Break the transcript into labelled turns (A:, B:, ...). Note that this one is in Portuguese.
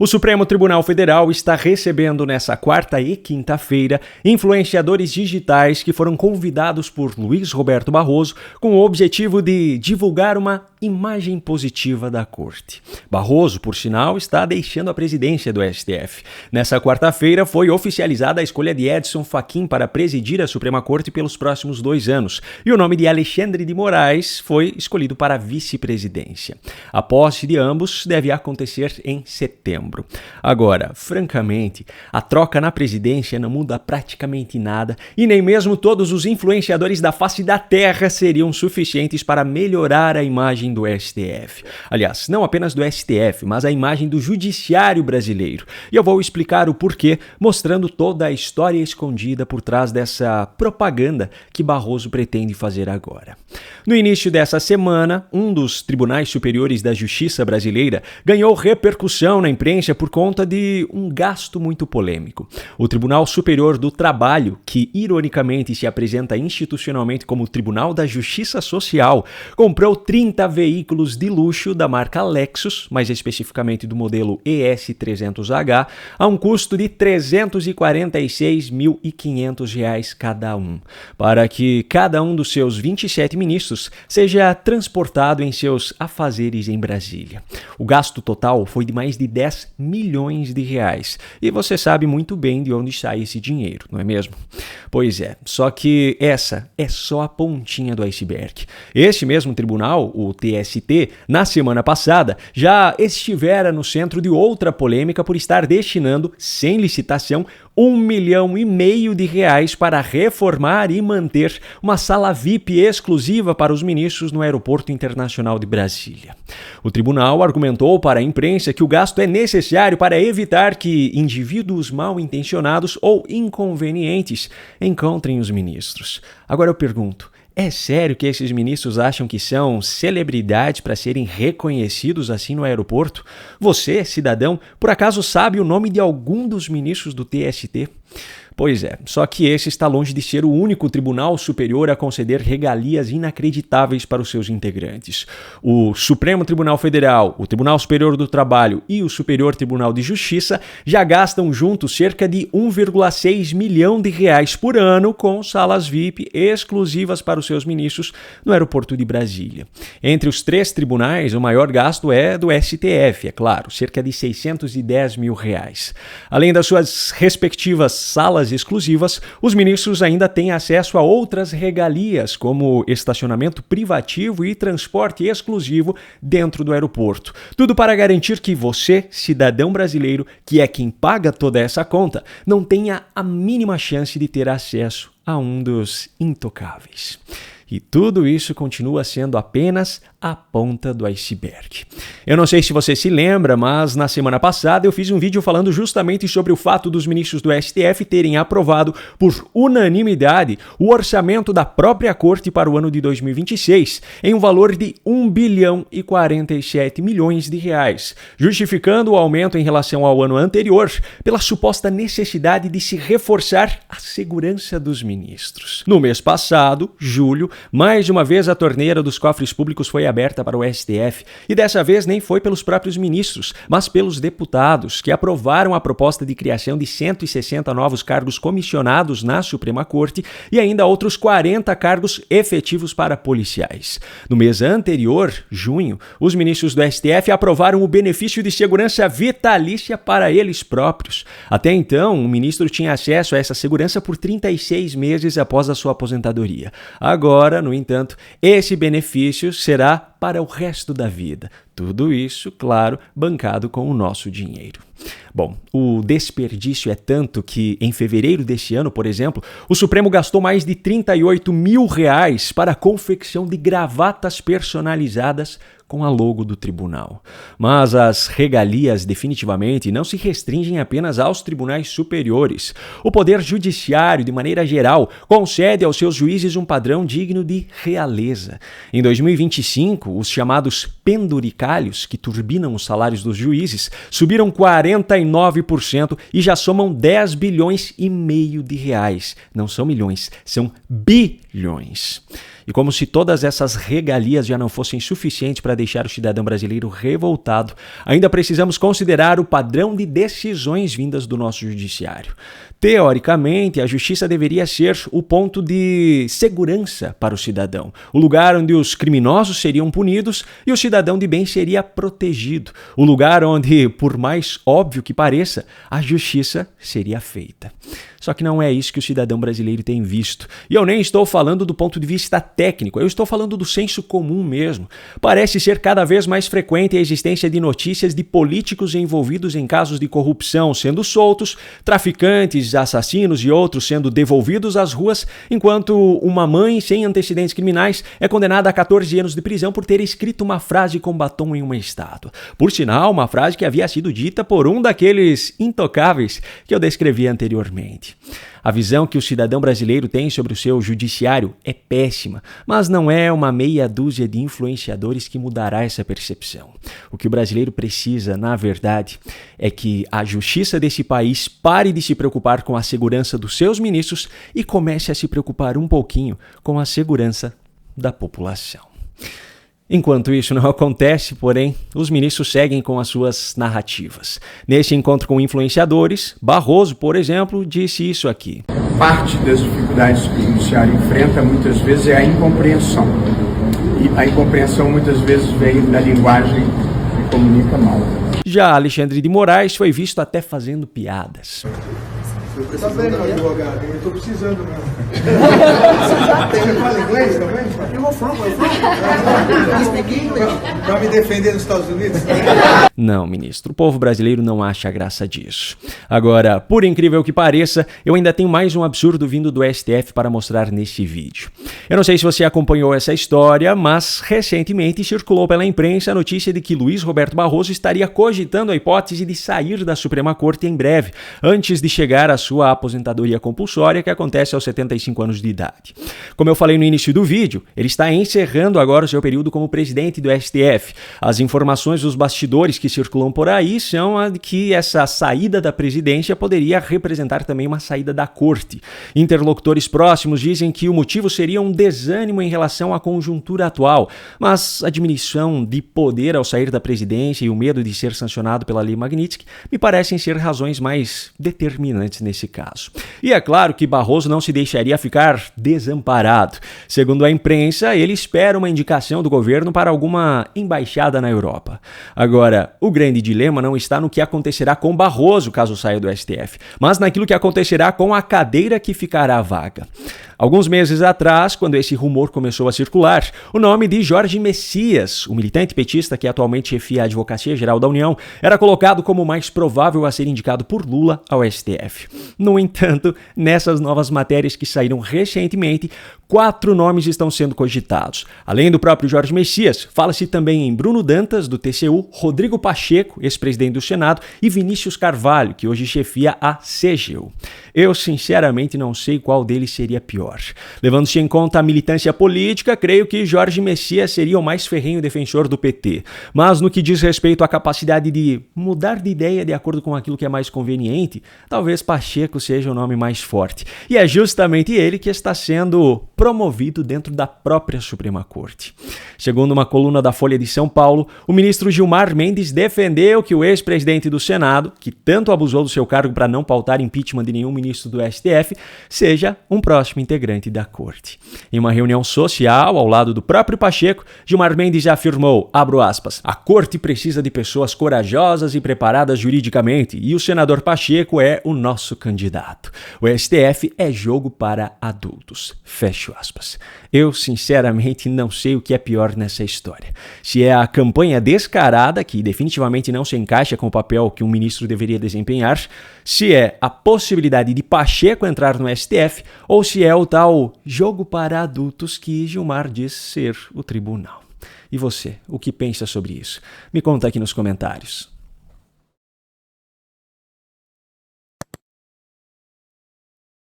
A: O Supremo Tribunal Federal está recebendo nessa quarta e quinta-feira influenciadores digitais que foram convidados por Luiz Roberto Barroso com o objetivo de divulgar uma imagem positiva da Corte. Barroso, por sinal, está deixando a presidência do STF. Nessa quarta-feira foi oficializada a escolha de Edson Fachin para presidir a Suprema Corte pelos próximos 2 anos e o nome de Alexandre de Moraes foi escolhido para a vice-presidência. A posse de ambos deve acontecer em setembro. Agora, francamente, a troca na presidência não muda praticamente nada e nem mesmo todos os influenciadores da face da terra seriam suficientes para melhorar a imagem do STF. Aliás, não apenas do STF, mas a imagem do judiciário brasileiro. E eu vou explicar o porquê, mostrando toda a história escondida por trás dessa propaganda que Barroso pretende fazer agora. No início dessa semana, um dos tribunais superiores da Justiça brasileira ganhou repercussão na imprensa por conta de um gasto muito polêmico. O Tribunal Superior do Trabalho, que ironicamente se apresenta institucionalmente como o Tribunal da Justiça Social, comprou 30 veículos de luxo da marca Lexus, mais especificamente do modelo ES300H, a um custo de R$ 346.500 cada um, para que cada um dos seus 27 ministros seja transportado em seus afazeres em Brasília. O gasto total foi de mais de 10 milhões de reais. E você sabe muito bem de onde sai esse dinheiro, não é mesmo? Pois é, só que essa é só a pontinha do iceberg. Este mesmo tribunal, o TST, na semana passada, já estivera no centro de outra polêmica por estar destinando, sem licitação, R$ 1,5 milhão de reais para reformar e manter uma sala VIP exclusiva para os ministros no Aeroporto Internacional de Brasília. O tribunal argumentou para a imprensa que o gasto é necessário para evitar que indivíduos mal intencionados ou inconvenientes encontrem os ministros. Agora eu pergunto, é sério que esses ministros acham que são celebridades para serem reconhecidos assim no aeroporto? Você, cidadão, por acaso sabe o nome de algum dos ministros do TST? Pois é, só que esse está longe de ser o único tribunal superior a conceder regalias inacreditáveis para os seus integrantes. O Supremo Tribunal Federal, o Tribunal Superior do Trabalho e o Superior Tribunal de Justiça já gastam juntos cerca de R$ 1,6 milhão por ano com salas VIP exclusivas para os seus ministros no aeroporto de Brasília. Entre os 3 tribunais, o maior gasto é do STF, é claro, cerca de R$ 610 mil. Além das suas respectivas salas exclusivas, os ministros ainda têm acesso a outras regalias, como estacionamento privativo e transporte exclusivo dentro do aeroporto. Tudo para garantir que você, cidadão brasileiro, que é quem paga toda essa conta, não tenha a mínima chance de ter acesso a um dos intocáveis. E tudo isso continua sendo apenas a ponta do iceberg. Eu não sei se você se lembra, mas na semana passada eu fiz um vídeo falando justamente sobre o fato dos ministros do STF terem aprovado por unanimidade o orçamento da própria Corte para o ano de 2026, em um valor de R$ 1 bilhão e 47 milhões de reais, justificando o aumento em relação ao ano anterior pela suposta necessidade de se reforçar a segurança dos ministros. No mês passado, julho, mais uma vez a torneira dos cofres públicos foi aberta para o STF e dessa vez nem foi pelos próprios ministros, mas pelos deputados que aprovaram a proposta de criação de 160 novos cargos comissionados na Suprema Corte e ainda outros 40 cargos efetivos para policiais. No mês anterior, junho, os ministros do STF aprovaram o benefício de segurança vitalícia para eles próprios. Até então, o ministro tinha acesso a essa segurança por 36 meses após a sua aposentadoria. Agora, no entanto, esse benefício será para o resto da vida. Tudo isso, claro, bancado com o nosso dinheiro. Bom, o desperdício é tanto que, em fevereiro deste ano, por exemplo, o Supremo gastou mais de R$ 38 mil para a confecção de gravatas personalizadas com a logo do tribunal. Mas as regalias definitivamente não se restringem apenas aos tribunais superiores. O Poder Judiciário, de maneira geral, concede aos seus juízes um padrão digno de realeza. Em 2025, os chamados penduricalhos, que turbinam os salários dos juízes, subiram 49% e já somam 10 bilhões e meio de reais. Não são milhões, são bilhões milhões. E como se todas essas regalias já não fossem suficientes para deixar o cidadão brasileiro revoltado, ainda precisamos considerar o padrão de decisões vindas do nosso judiciário. Teoricamente, a justiça deveria ser o ponto de segurança para o cidadão, o lugar onde os criminosos seriam punidos e o cidadão de bem seria protegido, o lugar onde, por mais óbvio que pareça, a justiça seria feita. Só que não é isso que o cidadão brasileiro tem visto. E eu nem estou falando do ponto de vista técnico, eu estou falando do senso comum mesmo. Parece ser cada vez mais frequente a existência de notícias de políticos envolvidos em casos de corrupção sendo soltos, traficantes, assassinos e outros sendo devolvidos às ruas, enquanto uma mãe sem antecedentes criminais é condenada a 14 anos de prisão por ter escrito uma frase com batom em uma estátua. Por sinal, uma frase que havia sido dita por um daqueles intocáveis que eu descrevi anteriormente. A visão que o cidadão brasileiro tem sobre o seu judiciário é péssima, mas não é uma meia dúzia de influenciadores que mudará essa percepção. O que o brasileiro precisa, na verdade, é que a justiça desse país pare de se preocupar com a segurança dos seus ministros e comece a se preocupar um pouquinho com a segurança da população. Enquanto isso não acontece, porém, os ministros seguem com as suas narrativas. Nesse encontro com influenciadores, Barroso, por exemplo, disse isso aqui.
B: Parte das dificuldades que o judiciário enfrenta muitas vezes é a incompreensão. E a incompreensão muitas vezes vem da linguagem que comunica mal.
A: Já Alexandre de Moraes foi visto até fazendo piadas.
C: Tá bem, meu advogado, eu tô precisando mesmo. Você fala inglês também? Eu vou falar, Pra me defender nos Estados Unidos?
A: Não, ministro, o povo brasileiro não acha graça disso. Agora, por incrível que pareça, eu ainda tenho mais um absurdo vindo do STF para mostrar nesse vídeo. Eu não sei se você acompanhou essa história, mas recentemente circulou pela imprensa a notícia de que Luiz Roberto Barroso estaria cogitando a hipótese de sair da Suprema Corte em breve, antes de chegar à sua aposentadoria compulsória, que acontece aos 75 anos de idade. Como eu falei no início do vídeo, ele está encerrando agora o seu período como presidente do STF. As informações dos bastidores que circulam por aí são a de que essa saída da presidência poderia representar também uma saída da corte. Interlocutores próximos dizem que o motivo seria um desânimo em relação à conjuntura atual, mas a diminuição de poder ao sair da presidência e o medo de ser sancionado pela Lei Magnitsky me parecem ser razões mais determinantes nesse caso. E é claro que Barroso não se deixaria ficar desamparado. Segundo a imprensa, ele espera uma indicação do governo para alguma embaixada na Europa. Agora, o grande dilema não está no que acontecerá com Barroso caso saia do STF, mas naquilo que acontecerá com a cadeira que ficará vaga. Alguns meses atrás, quando esse rumor começou a circular, o nome de Jorge Messias, o militante petista que atualmente chefia a Advocacia Geral da União, era colocado como o mais provável a ser indicado por Lula ao STF. No entanto, nessas novas matérias que saíram recentemente, 4 nomes estão sendo cogitados. Além do próprio Jorge Messias, fala-se também em Bruno Dantas, do TCU, Rodrigo Pacheco, ex-presidente do Senado, e Vinícius Carvalho, que hoje chefia a CGU. Eu, sinceramente, não sei qual deles seria pior. Levando-se em conta a militância política, creio que Jorge Messias seria o mais ferrenho defensor do PT. Mas no que diz respeito à capacidade de mudar de ideia de acordo com aquilo que é mais conveniente, talvez Pacheco seja o nome mais forte. E é justamente ele que está sendo promovido dentro da própria Suprema Corte. Segundo uma coluna da Folha de São Paulo, o ministro Gilmar Mendes defendeu que o ex-presidente do Senado, que tanto abusou do seu cargo para não pautar impeachment de nenhum ministro do STF, seja um próximo integrante da Corte. Em uma reunião social, ao lado do próprio Pacheco, Gilmar Mendes afirmou, abro aspas, a Corte precisa de pessoas corajosas e preparadas juridicamente, e o senador Pacheco é o nosso candidato. O STF é jogo para adultos. Fecho aspas. Eu, sinceramente, não sei o que é pior nessa história. Se é a campanha descarada, que definitivamente não se encaixa com o papel que um ministro deveria desempenhar, se é a possibilidade de Pacheco entrar no STF, ou se é o tal jogo para adultos que Gilmar diz ser o tribunal. E você, o que pensa sobre isso? Me conta aqui nos comentários.